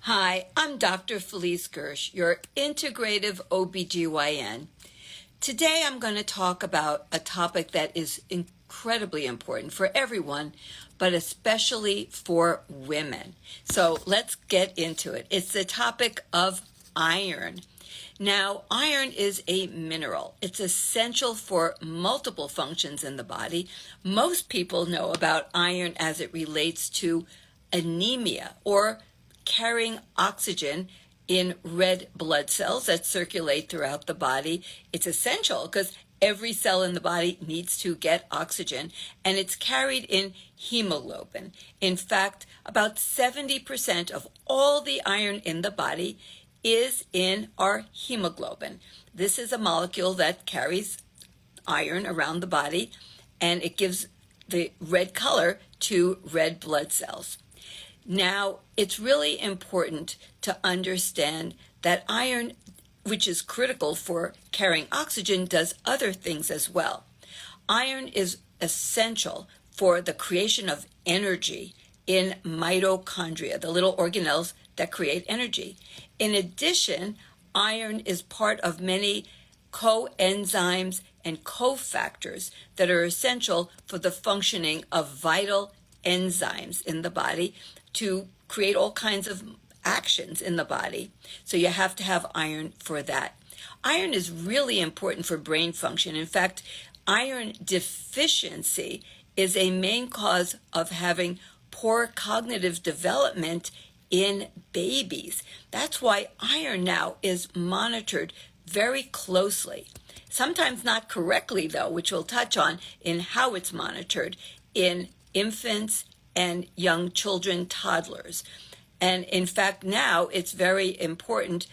Hi, I'm Dr. Felice Gersh, your integrative OBGYN. Today I'm going to talk about a topic that is incredibly important for everyone, but especially for women. So let's get into it. It's the topic of iron. Now, iron is a mineral. It's essential for multiple functions in the body. Most people know about iron as it relates to anemia or carrying oxygen in red blood cells that circulate throughout the body. It's essential because every cell in the body needs to get oxygen, and it's carried in hemoglobin. In fact, about 70% of all the iron in the body is in our hemoglobin. This is a molecule that carries iron around the body, and it gives the red color to red blood cells. Now, it's really important to understand that iron, which is critical for carrying oxygen, does other things as well. Iron is essential for the creation of energy in mitochondria, the little organelles that create energy. In addition, iron is part of many coenzymes and cofactors that are essential for the functioning of vital enzymes in the body to create all kinds of actions in the body. So you have to have iron for that. Iron is really important for brain function. In fact, iron deficiency is a main cause of having poor cognitive development in babies. That's why iron now is monitored very closely. Sometimes not correctly, though, which we'll touch on in how it's monitored in infants and young children, toddlers. And in fact, now it's very important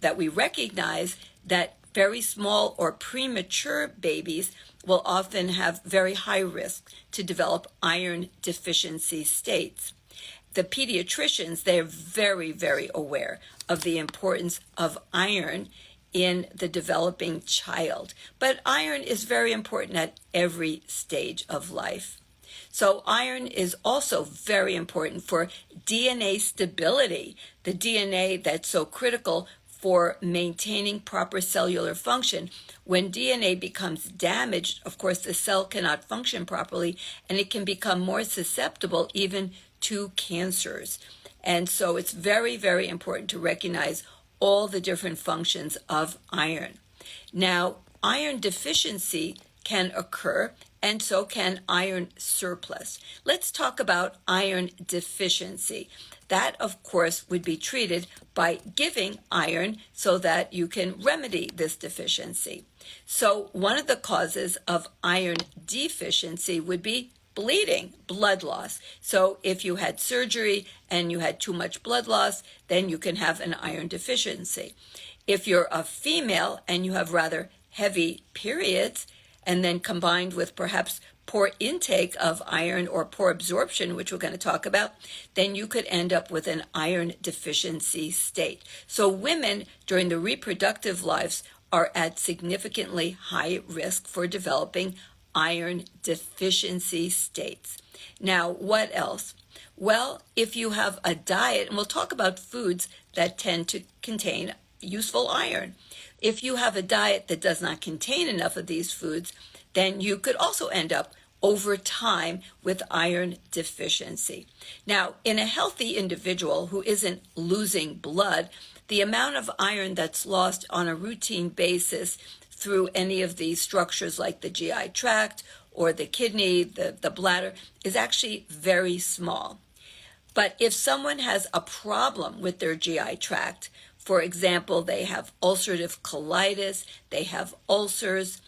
that we recognize that very small or premature babies will often have very high risk to develop iron deficiency states. The pediatricians, they're very, very aware of the importance of iron in the developing child. But iron is very important at every stage of life. So iron is also very important for DNA stability, the DNA that's so critical for maintaining proper cellular function. When DNA becomes damaged, of course, the cell cannot function properly, and it can become more susceptible even to cancers. And so it's very, very important to recognize all the different functions of iron. Now, iron deficiency can occur, and so can iron surplus. Let's talk about iron deficiency. That, of course, would be treated by giving iron so that you can remedy this deficiency. So one of the causes of iron deficiency would be bleeding, blood loss. So if you had surgery and you had too much blood loss, then you can have an iron deficiency. If you're a female and you have rather heavy periods, and then combined with perhaps poor intake of iron or poor absorption, which we're going to talk about, then you could end up with an iron deficiency state. So women during the reproductive lives are at significantly high risk for developing iron deficiency states. Now, what else? Well, if you have a diet, and we'll talk about foods that tend to contain useful iron. If you have a diet that does not contain enough of these foods, then you could also end up over time with iron deficiency. Now, in a healthy individual who isn't losing blood, the amount of iron that's lost on a routine basis through any of these structures like the GI tract or the kidney, the bladder, is actually very small. But if someone has a problem with their GI tract, for example, they have ulcerative colitis, they have ulcers,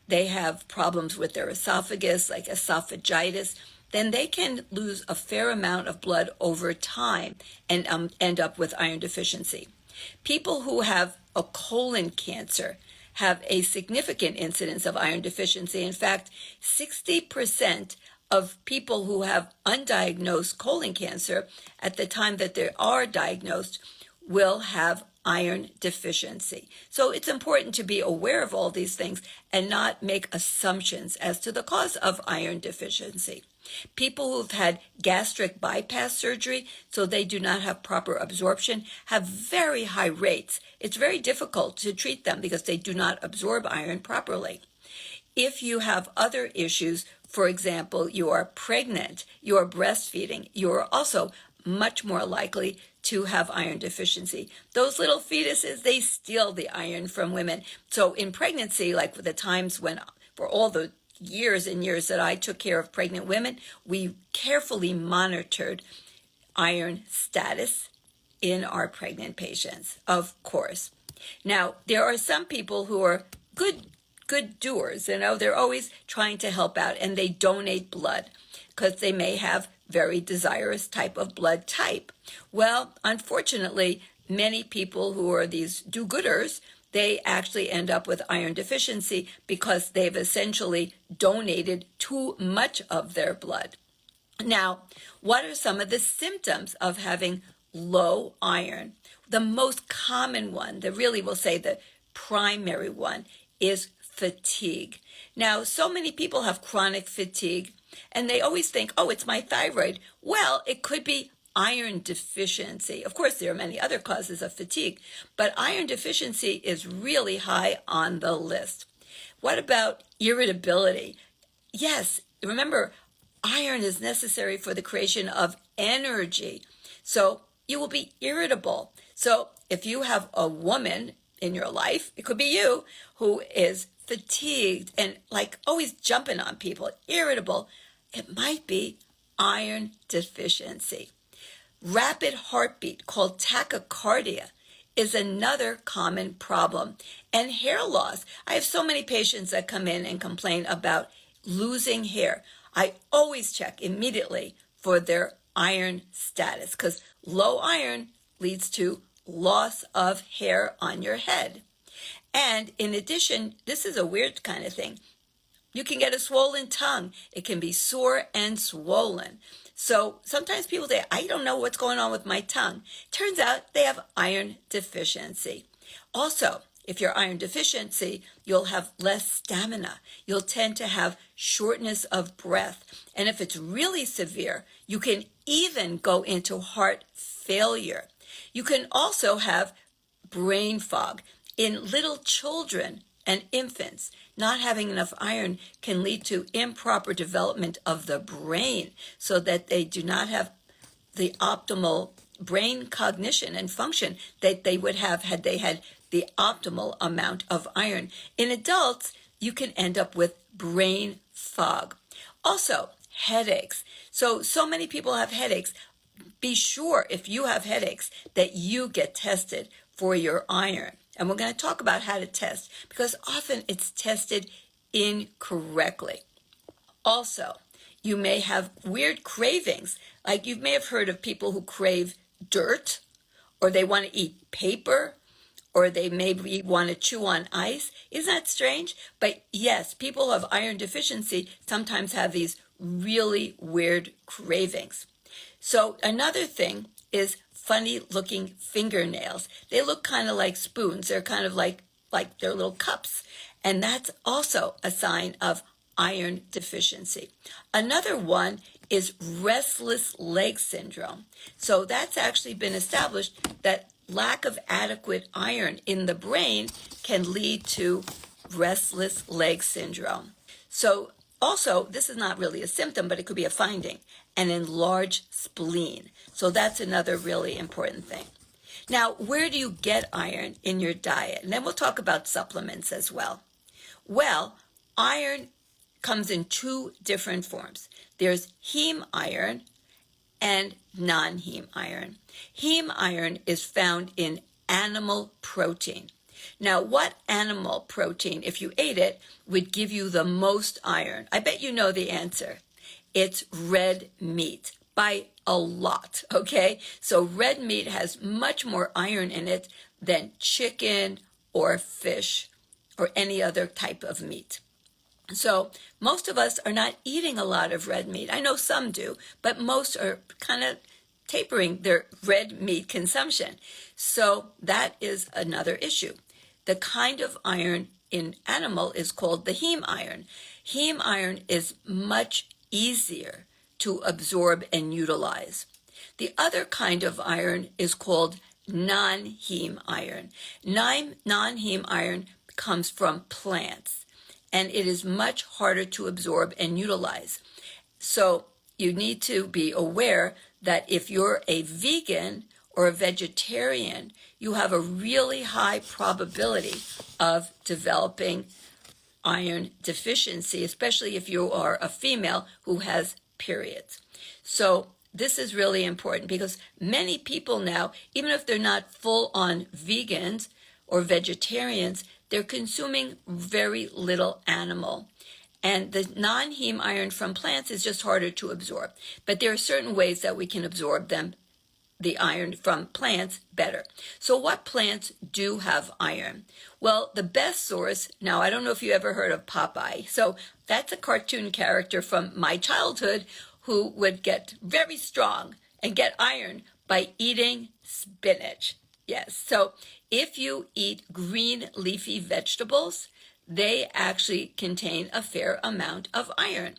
they have problems with their esophagus, like esophagitis, then they can lose a fair amount of blood over time and end up with iron deficiency. People who have a colon cancer have a significant incidence of iron deficiency. In fact, 60% of people who have undiagnosed colon cancer at the time that they are diagnosed will have iron deficiency. So it's important to be aware of all these things and not make assumptions as to the cause of iron deficiency. People who've had gastric bypass surgery, so they do not have proper absorption, have very high rates. It's very difficult to treat them because they do not absorb iron properly. If you have other issues, for example, you are pregnant, you are breastfeeding, you are also much more likely to have iron deficiency. Those little fetuses, they steal the iron from women. So in pregnancy, like the times when, for all the years and years that I took care of pregnant women, we carefully monitored iron status in our pregnant patients, of course. Now, there are some people who are good doers, they're always trying to help out, and they donate blood because they may have very desirous type of blood type. Well, unfortunately, many people who are these do-gooders, they actually end up with iron deficiency because they've essentially donated too much of their blood. Now, what are some of the symptoms of having low iron? The most common one, we'll say the primary one, is fatigue. Now, so many people have chronic fatigue, and they always think, oh, it's my thyroid. Well, it could be iron deficiency. Of course, there are many other causes of fatigue, but iron deficiency is really high on the list. What about irritability? Yes, remember, iron is necessary for the creation of energy. So you will be irritable. So if you have a woman in your life, it could be you, who is fatigued and like always jumping on people, irritable, it might be iron deficiency. Rapid heartbeat, called tachycardia, is another common problem. And hair loss. I have so many patients that come in and complain about losing hair. I always check immediately for their iron status because low iron leads to loss of hair on your head. And in addition, this is a weird kind of thing. You can get a swollen tongue. It can be sore and swollen. So sometimes people say, I don't know what's going on with my tongue. Turns out they have iron deficiency. Also, if you're iron deficiency, you'll have less stamina. You'll tend to have shortness of breath. And if it's really severe, you can even go into heart failure. You can also have brain fog. In little children and infants, not having enough iron can lead to improper development of the brain so that they do not have the optimal brain cognition and function that they would have had they had the optimal amount of iron. In adults, you can end up with brain fog. Also, headaches. So many people have headaches. Be sure if you have headaches that you get tested for your iron. And we're going to talk about how to test because often it's tested incorrectly. Also, you may have weird cravings. Like you may have heard of people who crave dirt, or they want to eat paper, or they maybe want to chew on ice. Isn't that strange? But yes, people who have iron deficiency sometimes have these really weird cravings. So another thing is funny looking fingernails. They look kind of like spoons. They're kind of like they're little cups. And that's also a sign of iron deficiency. Another one is restless leg syndrome. So that's actually been established that lack of adequate iron in the brain can lead to restless leg syndrome. So also, this is not really a symptom, but it could be a finding, an enlarged spleen. So that's another really important thing. Now, where do you get iron in your diet? And then we'll talk about supplements as well. Well, iron comes in two different forms. There's heme iron and non-heme iron. Heme iron is found in animal protein. Now, what animal protein, if you ate it, would give you the most iron? I bet you know the answer. It's red meat by a lot, okay? So red meat has much more iron in it than chicken or fish or any other type of meat. So most of us are not eating a lot of red meat. I know some do, but most are kind of tapering their red meat consumption. So that is another issue. The kind of iron in animal is called the heme iron. Heme iron is much easier to absorb and utilize. The other kind of iron is called non-heme iron. Non-heme iron comes from plants, and it is much harder to absorb and utilize. So you need to be aware that if you're a vegan or a vegetarian, you have a really high probability of developing iron deficiency, especially if you are a female who has periods. So this is really important because many people now, even if they're not full-on vegans or vegetarians, they're consuming very little animal. And the non-heme iron from plants is just harder to absorb. But there are certain ways that we can absorb them, the iron from plants, better. So what plants do have iron? Well, the best source, now I don't know if you ever heard of Popeye. So that's a cartoon character from my childhood who would get very strong and get iron by eating spinach. Yes, so if you eat green leafy vegetables, they actually contain a fair amount of iron.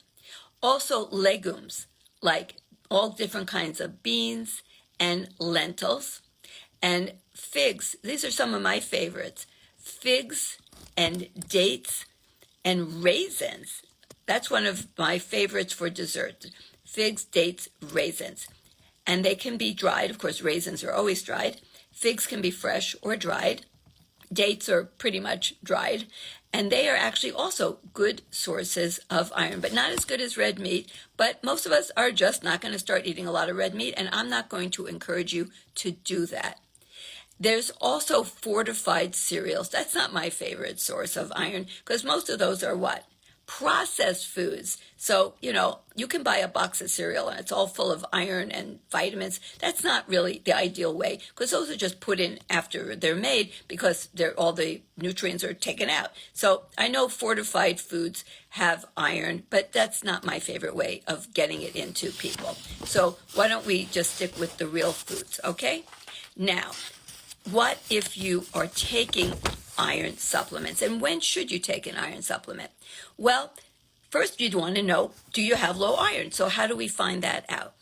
Also legumes, like all different kinds of beans and lentils, and figs. These are some of my favorites. Figs and dates and raisins. That's one of my favorites for dessert. Figs, dates, raisins. And they can be dried. Of course, raisins are always dried. Figs can be fresh or dried. Dates are pretty much dried. And they are actually also good sources of iron, but not as good as red meat. But most of us are just not going to start eating a lot of red meat, and I'm not going to encourage you to do that. There's also fortified cereals. That's not my favorite source of iron because most of those are what? Processed foods. So, you can buy a box of cereal and it's all full of iron and vitamins. That's not really the ideal way because those are just put in after they're made because all the nutrients are taken out. So I know fortified foods have iron, but that's not my favorite way of getting it into people. So why don't we just stick with the real foods, okay? Now, what if you are taking iron supplements, and when should you take an iron supplement? Well, first you'd want to know, do you have low iron? So how do we find that out?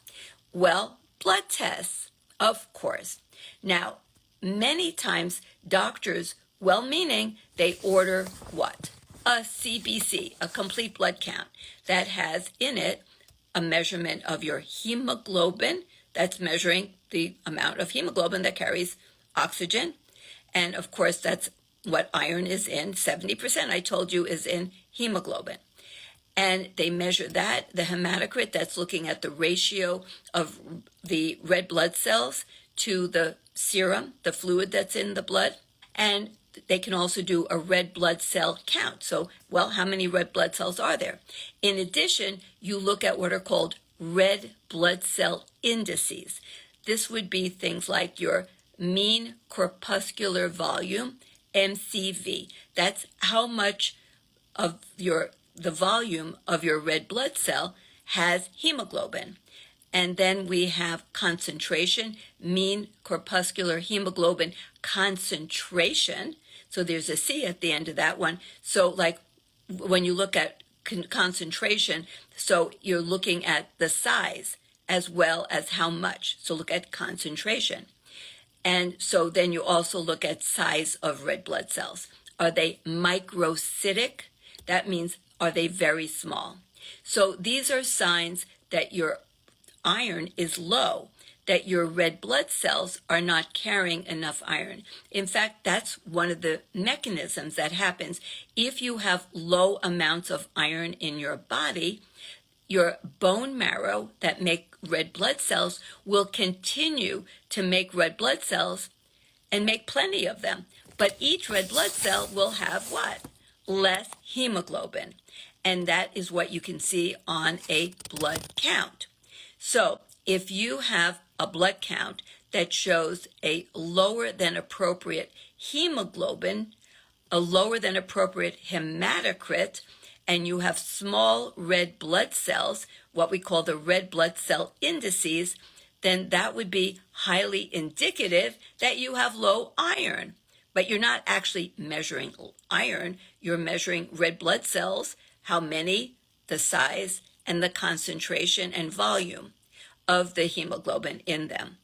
Well, blood tests, of course. Now, many times doctors, well-meaning, they order what? A CBC, a complete blood count, that has in it a measurement of your hemoglobin. That's measuring the amount of hemoglobin that carries oxygen. And of course, that's what iron is in. 70%, I told you, is in hemoglobin. And they measure that, the hematocrit, that's looking at the ratio of the red blood cells to the serum, the fluid that's in the blood. And they can also do a red blood cell count. So, well, how many red blood cells are there? In addition, you look at what are called red blood cell indices. This would be things like your mean corpuscular volume, MCV. That's how much of the volume of your red blood cell has hemoglobin. And then we have concentration, mean corpuscular hemoglobin concentration. So there's a C at the end of that one. So like when you look at concentration, so you're looking at the size as well as how much. So look at concentration. And so then you also look at size of red blood cells. Are they microcytic? That means, are they very small? So these are signs that your iron is low, that your red blood cells are not carrying enough iron. In fact, that's one of the mechanisms that happens. If you have low amounts of iron in your body, your bone marrow that make red blood cells will continue to make red blood cells and make plenty of them. But each red blood cell will have what? Less hemoglobin. And that is what you can see on a blood count. So if you have a blood count that shows a lower than appropriate hemoglobin, a lower than appropriate hematocrit, and you have small red blood cells, what we call the red blood cell indices, then that would be highly indicative that you have low iron. But you're not actually measuring iron, you're measuring red blood cells, how many, the size, and the concentration and volume of the hemoglobin in them.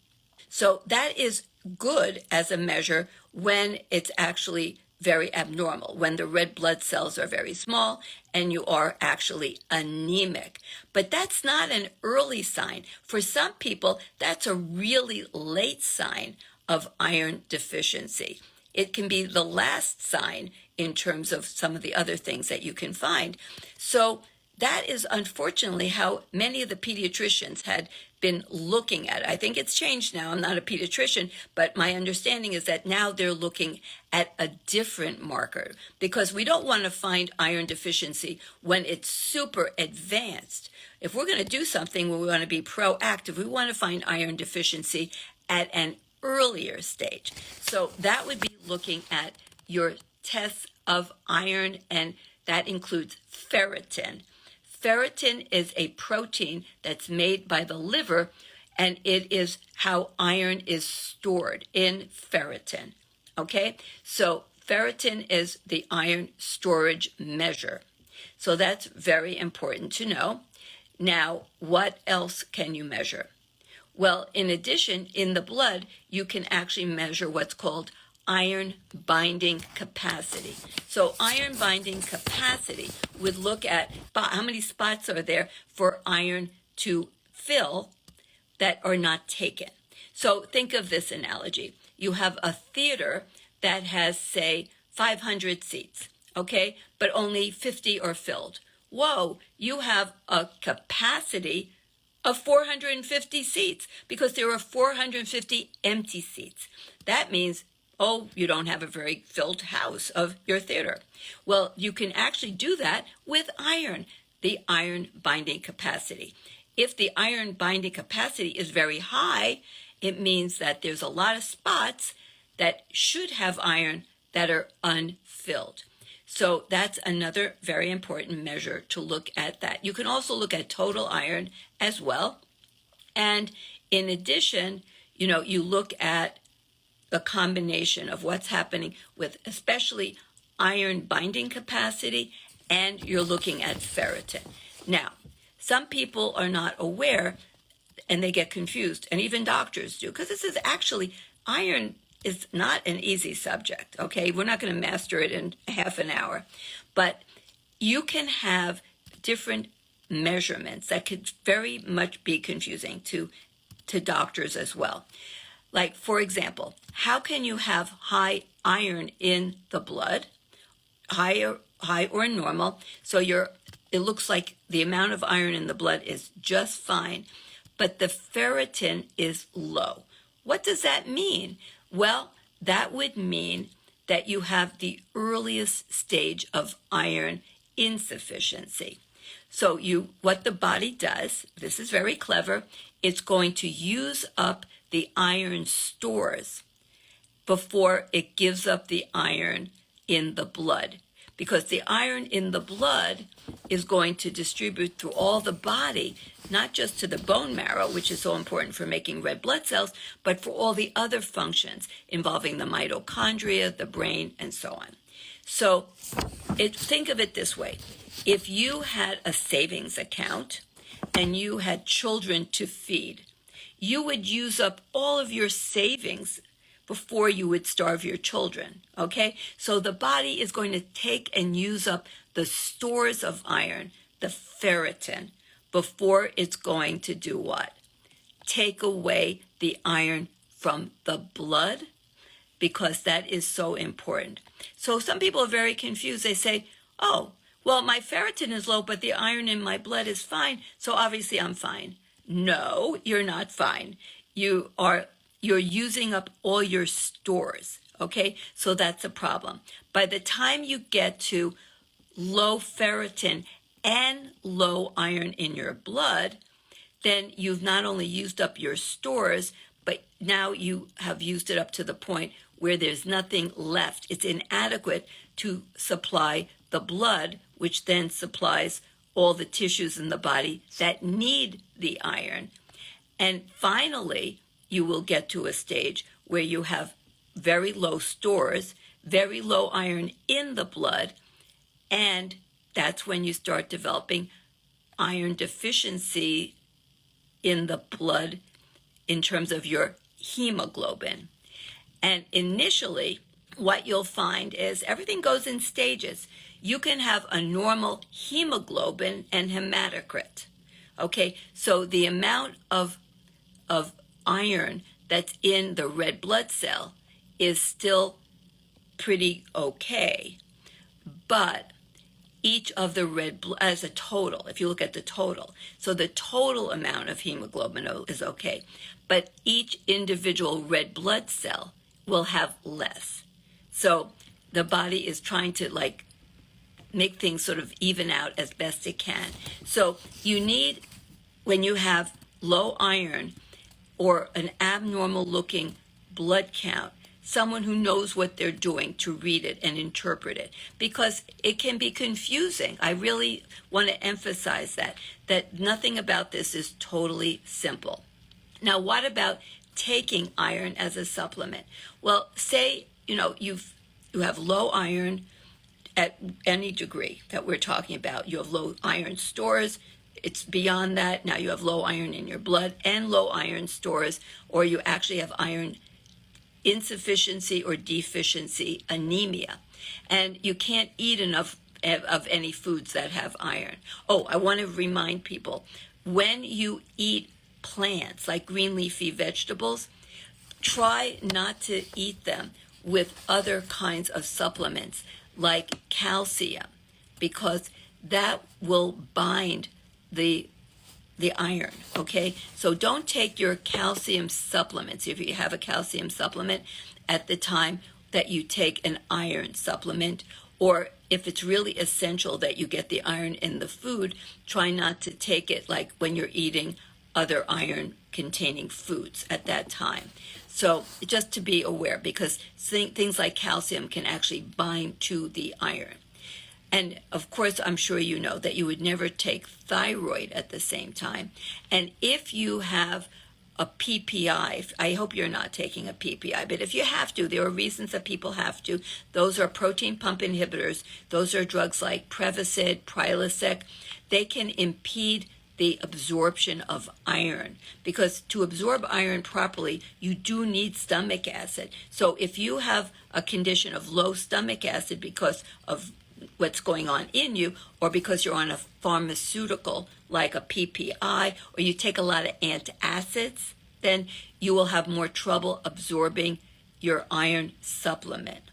So that is good as a measure when it's actually very abnormal, when the red blood cells are very small and you are actually anemic. But that's not an early sign. For some people, that's a really late sign of iron deficiency. It can be the last sign in terms of some of the other things that you can find. So that is unfortunately how many of the pediatricians had been looking at it. I think it's changed now. I'm not a pediatrician, but my understanding is that now they're looking at a different marker because we don't want to find iron deficiency when it's super advanced. If we're going to do something where we want to be proactive, we want to find iron deficiency at an earlier stage. So that would be looking at your tests of iron, and that includes ferritin. Ferritin is a protein that's made by the liver, and it is how iron is stored in ferritin. Okay, so ferritin is the iron storage measure. So that's very important to know. Now, what else can you measure? Well, in addition, in the blood, you can actually measure what's called iron binding capacity. So iron binding capacity would look at how many spots are there for iron to fill that are not taken. So think of this analogy. You have a theater that has, say, 500 seats, okay, but only 50 are filled. Whoa, you have a capacity of 450 seats because there are 450 empty seats. That means you don't have a very filled house of your theater. Well, you can actually do that with iron, the iron binding capacity. If the iron binding capacity is very high, it means that there's a lot of spots that should have iron that are unfilled. So that's another very important measure to look at that. You can also look at total iron as well. And in addition, you look at the combination of what's happening with especially iron binding capacity, and you're looking at ferritin. Now, some people are not aware and they get confused, and even doctors do, because this is actually, iron is not an easy subject, okay? We're not going to master it in half an hour, but you can have different measurements that could very much be confusing to doctors as well. Like, for example, how can you have high iron in the blood, high or normal, so it looks like the amount of iron in the blood is just fine, but the ferritin is low? What does that mean? Well, that would mean that you have the earliest stage of iron insufficiency. So what the body does, this is very clever, it's going to use up the iron stores before it gives up the iron in the blood, because the iron in the blood is going to distribute through all the body, not just to the bone marrow, which is so important for making red blood cells, but for all the other functions involving the mitochondria, the brain, and so on. So think of it this way. If you had a savings account and you had children to feed, you would use up all of your savings before you would starve your children, okay? So the body is going to take and use up the stores of iron, the ferritin, before it's going to do what? Take away the iron from the blood, because that is so important. So some people are very confused. They say, oh, well, my ferritin is low, but the iron in my blood is fine, so obviously I'm fine. No, you're not fine. You're using up all your stores, okay? So that's a problem. By the time you get to low ferritin and low iron in your blood, then you've not only used up your stores, but now you have used it up to the point where there's nothing left. It's inadequate to supply the blood, which then supplies all the tissues in the body that need the iron. And finally, you will get to a stage where you have very low stores, very low iron in the blood, and that's when you start developing iron deficiency in the blood in terms of your hemoglobin. And initially, what you'll find is everything goes in stages. You can have a normal hemoglobin and hematocrit. Okay, so the amount of iron that's in the red blood cell is still pretty okay, but each of the red as a total, if you look at the total, so the total amount of hemoglobin is okay, but each individual red blood cell will have less. So the body is trying to make things sort of even out as best it can. So you need, when you have low iron or an abnormal looking blood count, someone who knows what they're doing to read it and interpret it, because it can be confusing. I really want to emphasize that nothing about this is totally simple. Now, what about taking iron as a supplement? Well, say, you have low iron at any degree that we're talking about. You have low iron stores. It's beyond that. Now you have low iron in your blood and low iron stores, or you actually have iron insufficiency or deficiency, anemia, and you can't eat enough of any foods that have iron. Oh, I want to remind people, when you eat plants like green leafy vegetables, try not to eat them with other kinds of supplements like calcium, because that will bind the iron, okay? So don't take your calcium supplements, if you have a calcium supplement, at the time that you take an iron supplement, or if it's really essential that you get the iron in the food, try not to take it like when you're eating other iron-containing foods at that time. So just to be aware, because things like calcium can actually bind to the iron. And of course, I'm sure you know that you would never take thyroid at the same time. And if you have a PPI, I hope you're not taking a PPI, but if you have to, there are reasons that people have to. Those are protein pump inhibitors. Those are drugs like Prevacid, Prilosec. They can impede the absorption of iron, because to absorb iron properly, you do need stomach acid. So if you have a condition of low stomach acid because of what's going on in you, or because you're on a pharmaceutical like a PPI, or you take a lot of antacids, then you will have more trouble absorbing your iron supplement.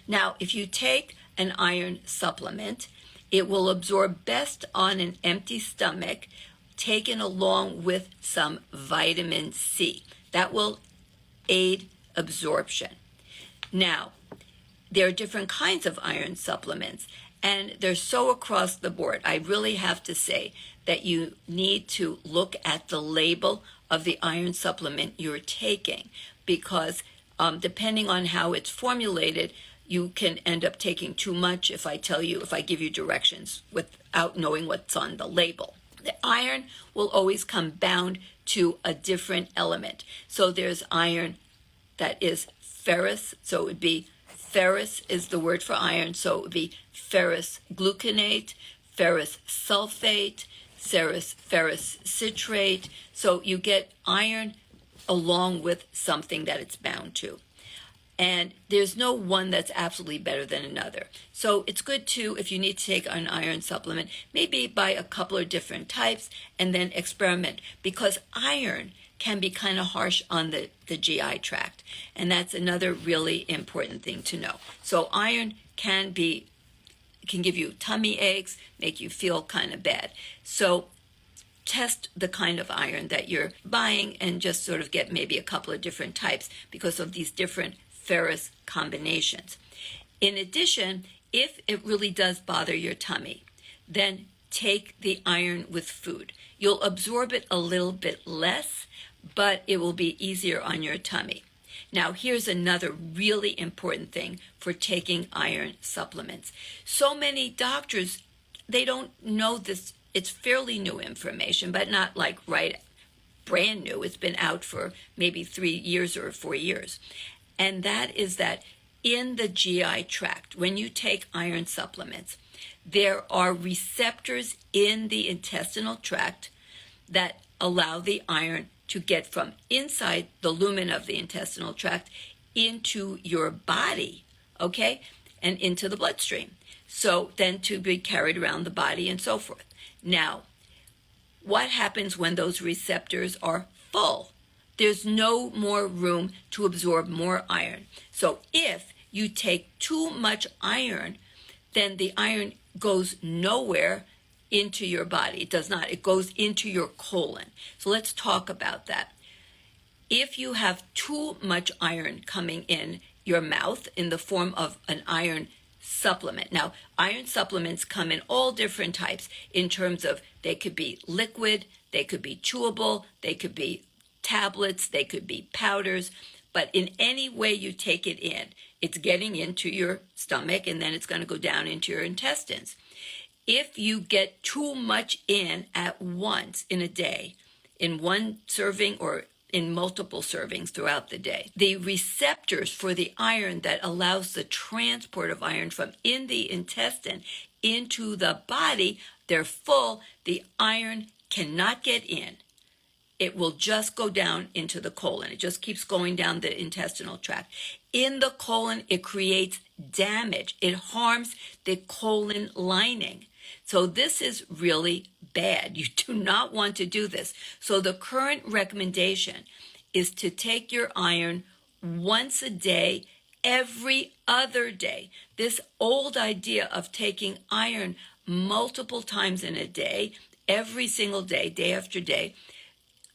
Now, if you take an iron supplement, it will absorb best on an empty stomach, taken along with some vitamin C. That will aid absorption. Now, there are different kinds of iron supplements, and they're so across the board. I really have to say that you need to look at the label of the iron supplement you're taking, because depending on how it's formulated, you can end up taking too much if I give you directions without knowing what's on the label. The iron will always come bound to a different element. So there's iron that is ferrous, so it would be ferrous is the word for iron, so it would be ferrous gluconate, ferrous sulfate, ferrous citrate. So you get iron along with something that it's bound to. And there's no one that's absolutely better than another. So it's good to, if you need to take an iron supplement, maybe buy a couple of different types and then experiment, because iron can be kind of harsh on the GI tract. And that's another really important thing to know. So iron can give you tummy aches, make you feel kind of bad. So test the kind of iron that you're buying and just sort of get maybe a couple of different types because of these different ferrous combinations. In addition, if it really does bother your tummy, then take the iron with food. You'll absorb it a little bit less, but it will be easier on your tummy. Now, here's another really important thing for taking iron supplements. So many doctors, they don't know this. It's fairly new information, but not like brand new. It's been out for maybe 3 years or 4 years. And that is that in the GI tract, when you take iron supplements, there are receptors in the intestinal tract that allow the iron to get from inside the lumen of the intestinal tract into your body, okay, and into the bloodstream. So then to be carried around the body and so forth. Now, what happens when those receptors are full? There's no more room to absorb more iron. So if you take too much iron, then the iron goes nowhere into your body. It does not. It goes into your colon. So let's talk about that. If you have too much iron coming in your mouth in the form of an iron supplement. Now, iron supplements come in all different types in terms of they could be liquid, they could be chewable, they could be tablets, they could be powders, but in any way you take it in, it's getting into your stomach and then it's going to go down into your intestines. If you get too much in at once in a day, in one serving or in multiple servings throughout the day, the receptors for the iron that allows the transport of iron from in the intestine into the body, they're full. The iron cannot get in. It will just go down into the colon. It just keeps going down the intestinal tract. In the colon, it creates damage. It harms the colon lining. So this is really bad. You do not want to do this. So the current recommendation is to take your iron once a day, every other day. This old idea of taking iron multiple times in a day, every single day, day after day,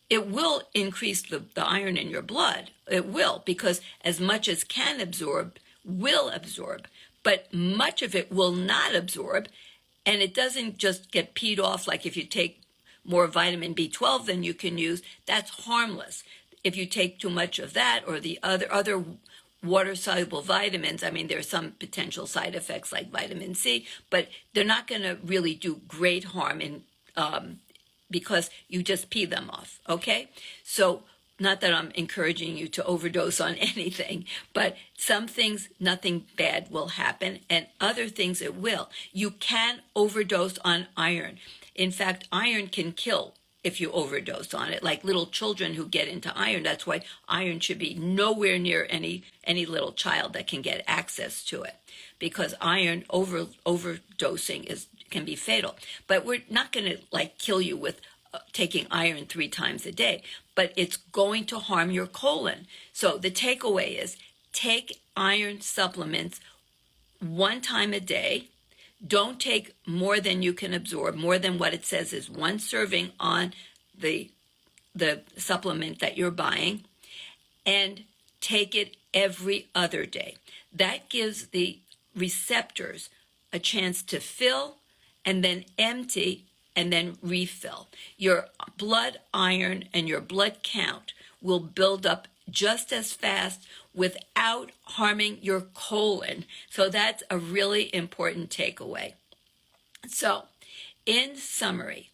it will increase the iron in your blood. It will, because as much as can absorb, will absorb, but much of it will not absorb. And it doesn't just get peed off like if you take more vitamin B12 than you can use, that's harmless. If you take too much of that or the other water-soluble vitamins, I mean, there's some potential side effects like vitamin C, but they're not going to really do great harm because you just pee them off, okay? So not that I'm encouraging you to overdose on anything, but some things, nothing bad will happen, and other things it will. You can overdose on iron. In fact, iron can kill if you overdose on it, like little children who get into iron. That's why iron should be nowhere near any little child that can get access to it, because iron overdosing can be fatal. But we're not going to kill you with taking iron 3 times a day, but it's going to harm your colon. So the takeaway is take iron supplements 1 time a day. Don't take more than you can absorb, more than what it says is 1 serving on the supplement that you're buying, and take it every other day. That gives the receptors a chance to fill and then empty and then refill. Your blood iron and your blood count will build up just as fast without harming your colon. So that's a really important takeaway. So, in summary,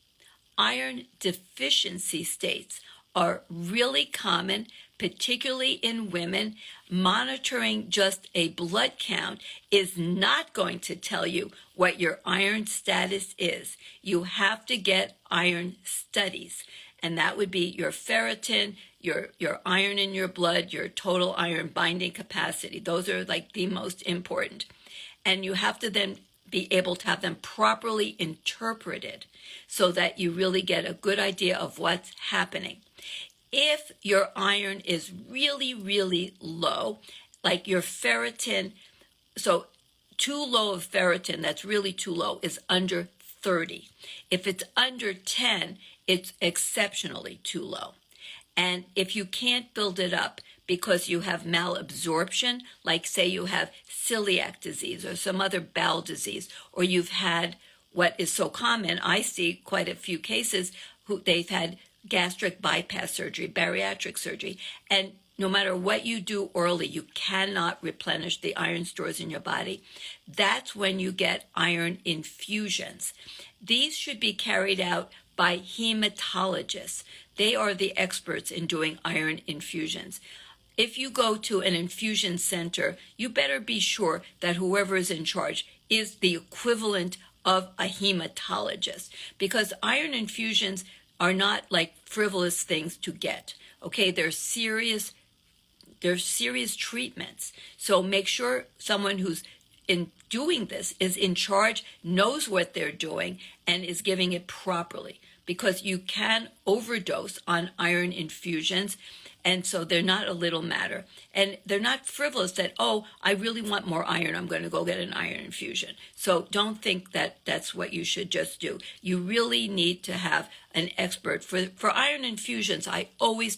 iron deficiency states are really common, particularly in women. Monitoring just a blood count is not going to tell you what your iron status is. You have to get iron studies, and that would be your ferritin, your iron in your blood, your total iron binding capacity. Those are the most important. And you have to then be able to have them properly interpreted so that you really get a good idea of what's happening. If your iron is really, really low, like your ferritin, so too low of ferritin, that's really too low, is under 30. If it's under 10, it's exceptionally too low. And if you can't build it up because you have malabsorption, like say you have celiac disease or some other bowel disease, or you've had what is so common, I see quite a few cases who they've had gastric bypass surgery, bariatric surgery, and no matter what you do orally, you cannot replenish the iron stores in your body. That's when you get iron infusions. These should be carried out by hematologists. They are the experts in doing iron infusions. If you go to an infusion center, you better be sure that whoever is in charge is the equivalent of a hematologist, because iron infusions are not like frivolous things to get. Okay, they're serious treatments. So make sure someone who's in doing this is in charge, knows what they're doing, and is giving it properly, because you can overdose on iron infusions. And so they're not a little matter. And they're not frivolous that, oh, I really want more iron, I'm going to go get an iron infusion. So don't think that that's what you should just do. You really need to have an expert. For iron infusions, I always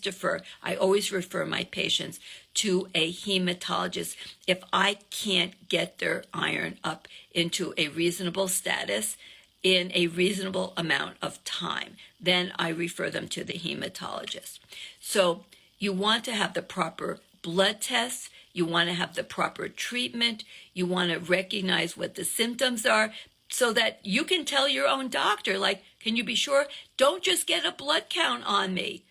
refer my patients to a hematologist. If I can't get their iron up into a reasonable status in a reasonable amount of time, then I refer them to the hematologist. So you want to have the proper blood tests. You want to have the proper treatment. You want to recognize what the symptoms are so that you can tell your own doctor, like, can you be sure? Don't just get a blood count on me,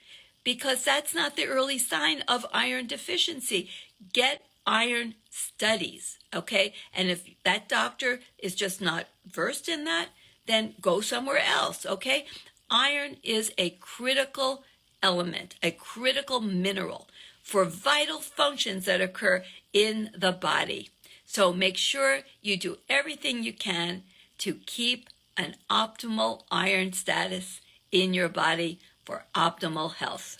because that's not the early sign of iron deficiency. Get iron studies, okay? And if that doctor is just not versed in that, then go somewhere else, okay? Iron is a critical element, a critical mineral for vital functions that occur in the body. So make sure you do everything you can to keep an optimal iron status in your body for optimal health.